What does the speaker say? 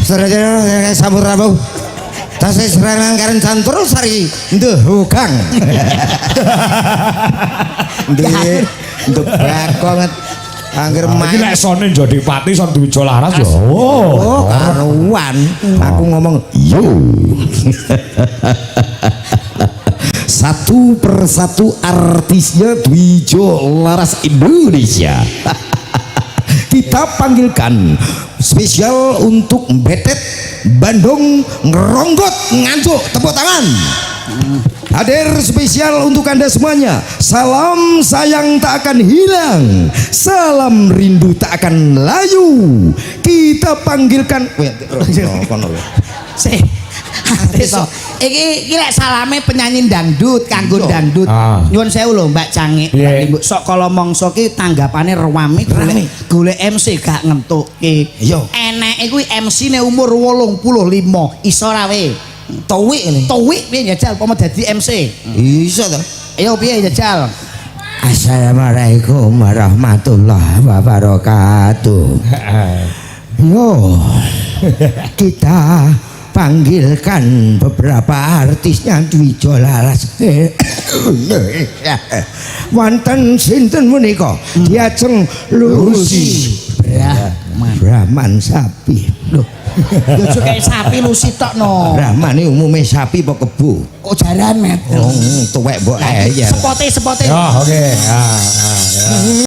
Saudara sambut rabu. Tasih serangan karen cantur sari ndehugang. Nduk banget. Angger iki lek sone Jodipati son Dwija Laras ya. Oh, karuan. Aku ngomong yo. Satu persatu artisnya Dwija Laras Indonesia. Kita panggilkan spesial untuk Betet Bandung Ngeronggot Nganjuk, tepuk tangan. Hadir spesial untuk Anda semuanya. Salam sayang tak akan hilang, salam rindu tak akan layu. Kita panggilkan iki lek salame penyanyi dangdut kanggo dangdut. Nyuwun sewu lho Mbak Cangik. Sok kala mangsa ki tanggapane rewame golek MC gak ngentukke. Eneke kuwi MC-ne umur 85 iso ra we. Tuwik piye jajal pomo dadi MC. Iso to? Ayo piye jajal? Assalamualaikum warahmatullahi wabarakatuh. Yo, kita panggilkan beberapa artisnya Dwija Laras. Wonten sinten menika? Diajeng Lucy Brahman sapi. Loh, yo kayak sapi Lucy tok no. Brahman iki umume sapi apa kebo? Oh jaran met. Tuwek mbok ya. Sepote. Ya, oke. Ya.